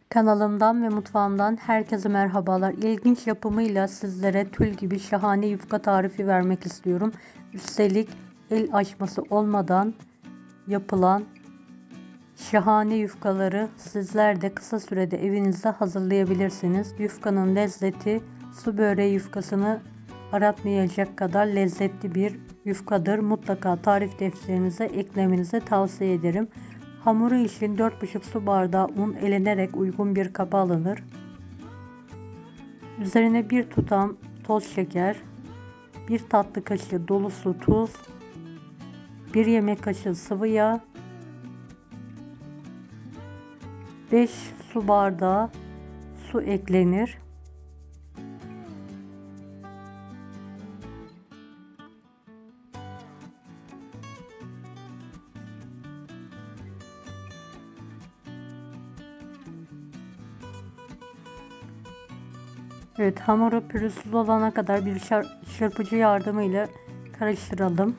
Kanalımdan ve mutfağımdan herkese merhabalar. İlginç yapımıyla sizlere tül gibi şahane yufka tarifi vermek istiyorum. Üstelik el açması olmadan yapılan şahane yufkaları sizler de kısa sürede evinizde hazırlayabilirsiniz. Yufkanın lezzeti su böreği yufkasını aratmayacak kadar lezzetli bir yufkadır. Mutlaka tarif defterinize eklemenizi tavsiye ederim. Hamuru için 4,5 su bardağı un elenerek uygun bir kaba alınır. Üzerine bir tutam toz şeker, 1 tatlı kaşığı dolusu tuz, 1 yemek kaşığı sıvı yağ, 5 su bardağı su eklenir. Evet, hamuru pürüzsüz olana kadar bir çırpıcı yardımıyla karıştıralım.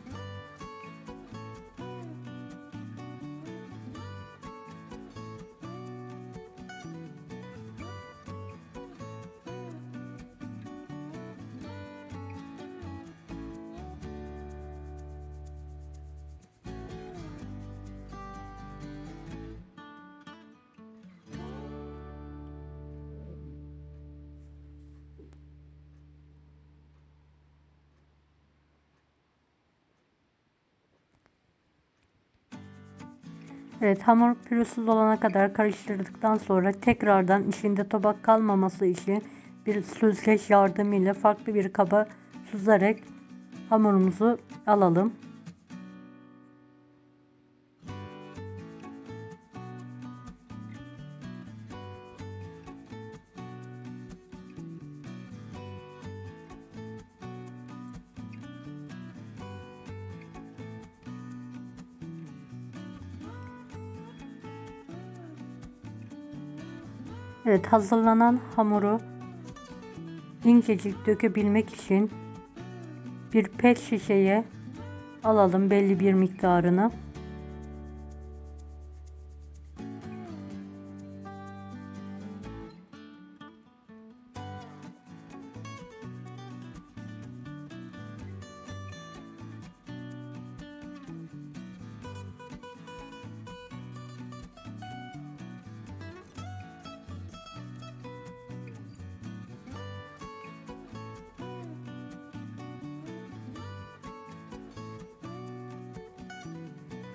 Evet, hamur pürüzsüz olana kadar karıştırdıktan sonra tekrardan içinde tabak kalmaması için bir süzgeç yardımıyla farklı bir kaba süzerek hamurumuzu alalım. Evet, hazırlanan hamuru incecik dökebilmek için bir pet şişeye alalım belli bir miktarını.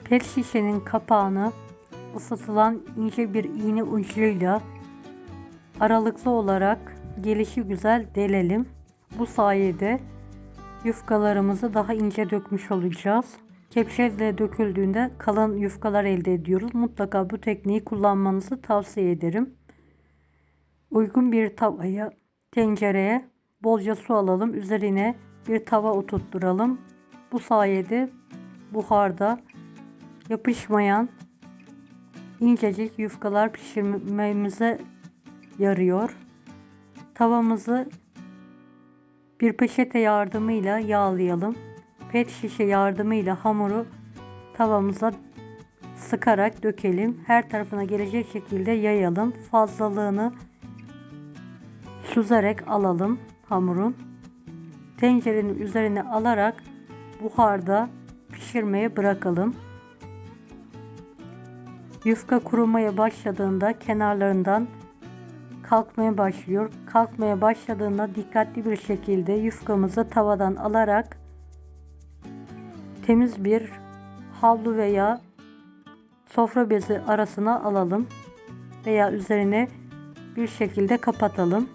Pet şişenin kapağını ısıtılan ince bir iğne ucuyla aralıklı olarak gelişigüzel delelim. Bu sayede yufkalarımızı daha ince dökmüş olacağız. Kepçeyle döküldüğünde kalın yufkalar elde ediyoruz. Mutlaka bu tekniği kullanmanızı tavsiye ederim. Uygun bir tavaya, tencereye bolca su alalım. Üzerine bir tava oturtturalım. Bu sayede buharda yapışmayan incecik yufkalar pişirmemize yarıyor. Tavamızı bir peçete yardımıyla yağlayalım. Pet şişe yardımıyla hamuru tavamıza sıkarak dökelim. Her tarafına gelecek şekilde yayalım. Fazlalığını süzerek alalım hamurun. Tencerenin üzerine alarak buharda pişirmeye bırakalım. Yufka kurumaya başladığında kenarlarından kalkmaya başlıyor. Kalkmaya başladığında dikkatli bir şekilde yufkamızı tavadan alarak temiz bir havlu veya sofra bezi arasına alalım veya üzerine bir şekilde kapatalım.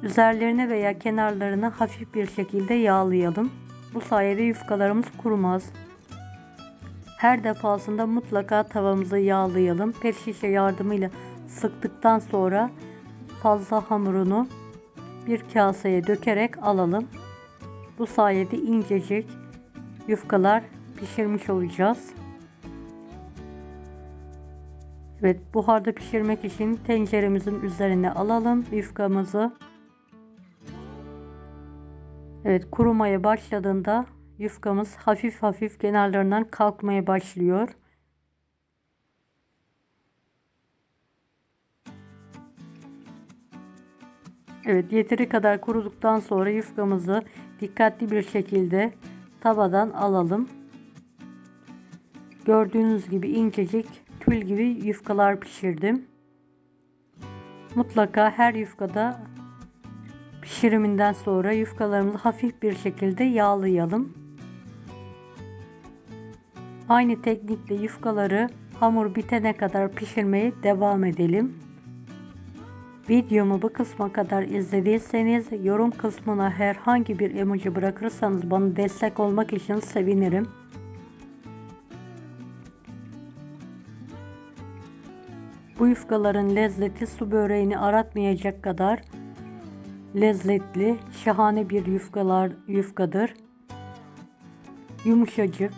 Üzerlerine veya kenarlarını hafif bir şekilde yağlayalım. Bu sayede yufkalarımız kurumaz. Her defasında mutlaka tavamızı yağlayalım. Pet şişe yardımıyla sıktıktan sonra fazla hamurunu bir kaseye dökerek alalım. Bu sayede incecik yufkalar pişirmiş olacağız. Evet, buharda pişirmek için tenceremizin üzerine alalım yufkamızı. Evet, kurumaya başladığında yufkamız hafif hafif kenarlarından kalkmaya başlıyor. Evet, yeteri kadar kuruduktan sonra yufkamızı dikkatli bir şekilde tavadan alalım. Gördüğünüz gibi incecik tül gibi yufkalar pişirdim. Mutlaka her yufkada pişiriminden sonra yufkalarımızı hafif bir şekilde yağlayalım. Aynı teknikle yufkaları hamur bitene kadar pişirmeye devam edelim. Videomu bu kısma kadar izlediyseniz yorum kısmına herhangi bir emoji bırakırsanız bana destek olmak için sevinirim. Bu yufkaların lezzeti su böreğini aratmayacak kadar lezzetli, şahane bir yufkadır. Yumuşacık.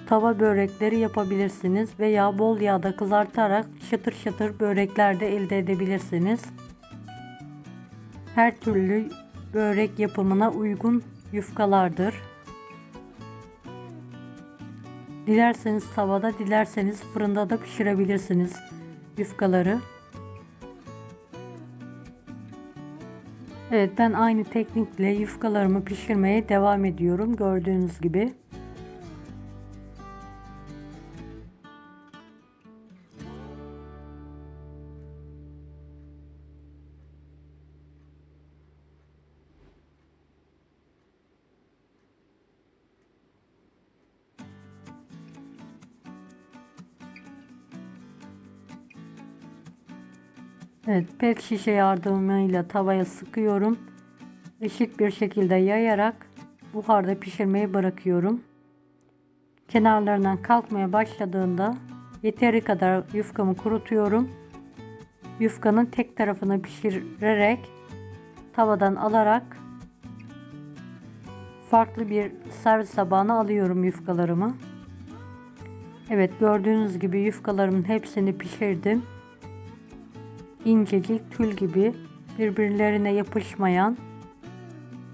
Tava börekleri yapabilirsiniz veya bol yağda kızartarak şıtır şıtır börekler de elde edebilirsiniz. Her türlü börek yapımına uygun yufkalardır. Dilerseniz tavada, dilerseniz fırında da pişirebilirsiniz yufkaları. Evet, ben aynı teknikle yufkalarımı pişirmeye devam ediyorum gördüğünüz gibi. Evet, pet şişe yardımıyla tavaya sıkıyorum. Eşit bir şekilde yayarak buharda pişirmeyi bırakıyorum. Kenarlarından kalkmaya başladığında yeteri kadar yufkamı kurutuyorum. Yufkanın tek tarafını pişirerek tavadan alarak farklı bir servis tabağına alıyorum yufkalarımı. Evet, gördüğünüz gibi yufkalarımın hepsini pişirdim. İncecik tül gibi birbirlerine yapışmayan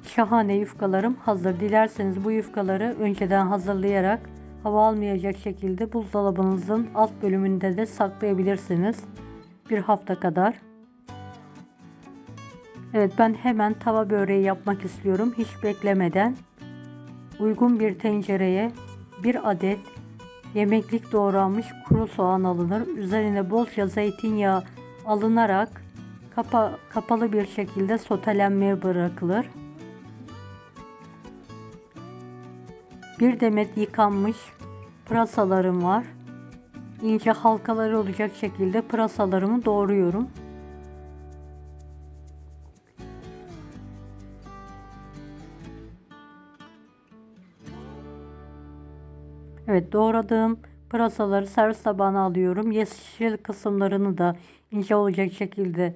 şahane yufkalarım hazır. Dilerseniz bu yufkaları önceden hazırlayarak hava almayacak şekilde buzdolabınızın alt bölümünde de saklayabilirsiniz. Bir hafta kadar. Evet, ben hemen tava böreği yapmak istiyorum. Hiç beklemeden uygun bir tencereye bir adet yemeklik doğranmış kuru soğan alınır. Üzerine bolca zeytinyağı alınarak kapalı bir şekilde sotelenmeye bırakılır. Bir demet yıkanmış pırasalarım var. İnce halkaları olacak şekilde pırasalarımı doğruyorum. Evet, doğradığım pırasaları servis tabağına alıyorum. Yeşil kısımlarını da ince olacak şekilde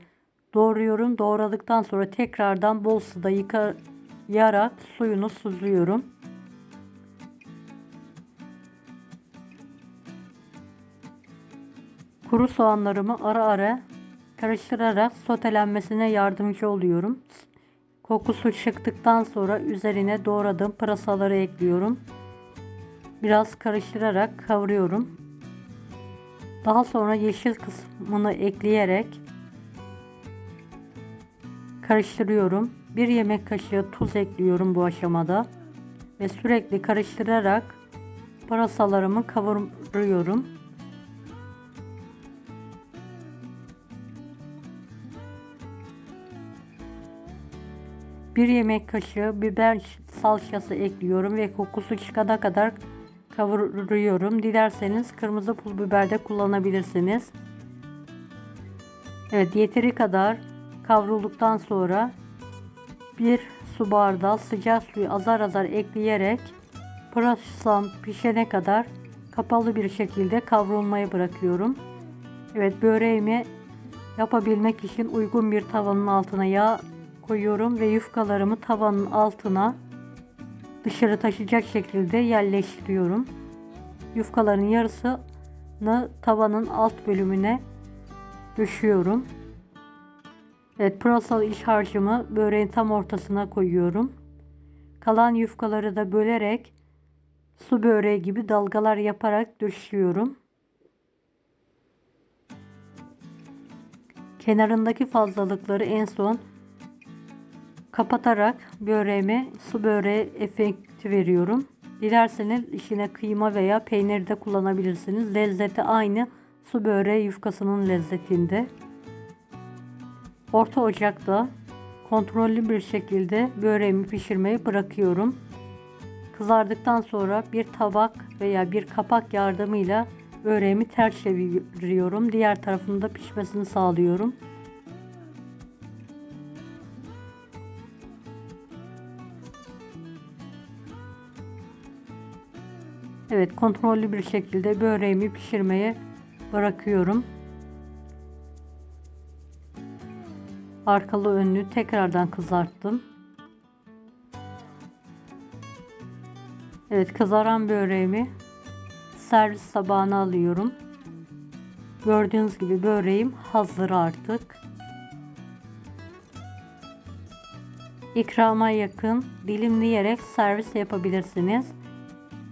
doğruyorum. Doğradıktan sonra tekrardan bol suda yıkayarak suyunu süzüyorum. Kuru soğanlarımı ara ara karıştırarak sotelenmesine yardımcı oluyorum. Kokusu çıktıktan sonra üzerine doğradığım pırasaları ekliyorum. Biraz karıştırarak kavuruyorum. Daha sonra yeşil kısmını ekleyerek karıştırıyorum. Bir yemek kaşığı tuz ekliyorum bu aşamada ve sürekli karıştırarak pırasalarımı kavuruyorum. Bir yemek kaşığı biber salçası ekliyorum ve kokusu çıkana kadar kavuruyorum. Dilerseniz kırmızı pul biber de kullanabilirsiniz. Evet, yeteri kadar kavrulduktan sonra bir su bardağı sıcak suyu azar azar ekleyerek pırasam pişene kadar kapalı bir şekilde kavrulmaya bırakıyorum. Evet, böreğimi yapabilmek için uygun bir tavanın altına yağ koyuyorum ve yufkalarımı tavanın altına dışarı taşıyacak şekilde yerleştiriyorum. Yufkaların yarısını tavanın alt bölümüne döşüyorum. Evet, pırasalı iç harcımı böreğin tam ortasına koyuyorum. Kalan yufkaları da bölerek su böreği gibi dalgalar yaparak döşüyorum. Kenarındaki fazlalıkları en son kapatarak böreğime su böreği efekti veriyorum. Dilerseniz içine kıyma veya peynir de kullanabilirsiniz. Lezzeti aynı su böreği yufkasının lezzetinde. Orta ocakta kontrollü bir şekilde böreğimi pişirmeyi bırakıyorum. Kızardıktan sonra bir tabak veya bir kapak yardımıyla böreğimi ters çeviriyorum. Diğer tarafının da pişmesini sağlıyorum. Evet, kontrollü bir şekilde böreğimi pişirmeye bırakıyorum. Arkalı önlü tekrardan kızarttım. Evet, kızaran böreğimi servis tabağına alıyorum. Gördüğünüz gibi böreğim hazır artık. İkrama yakın dilimleyerek servis yapabilirsiniz.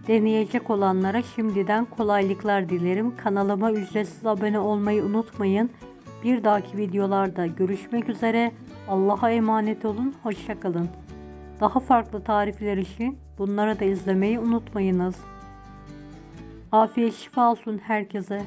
Deneyecek olanlara şimdiden kolaylıklar dilerim. Kanalıma ücretsiz abone olmayı unutmayın. Bir dahaki videolarda görüşmek üzere. Allah'a emanet olun. Hoşça kalın. Daha farklı tarifler için bunları da izlemeyi unutmayınız. Afiyet şifa olsun herkese.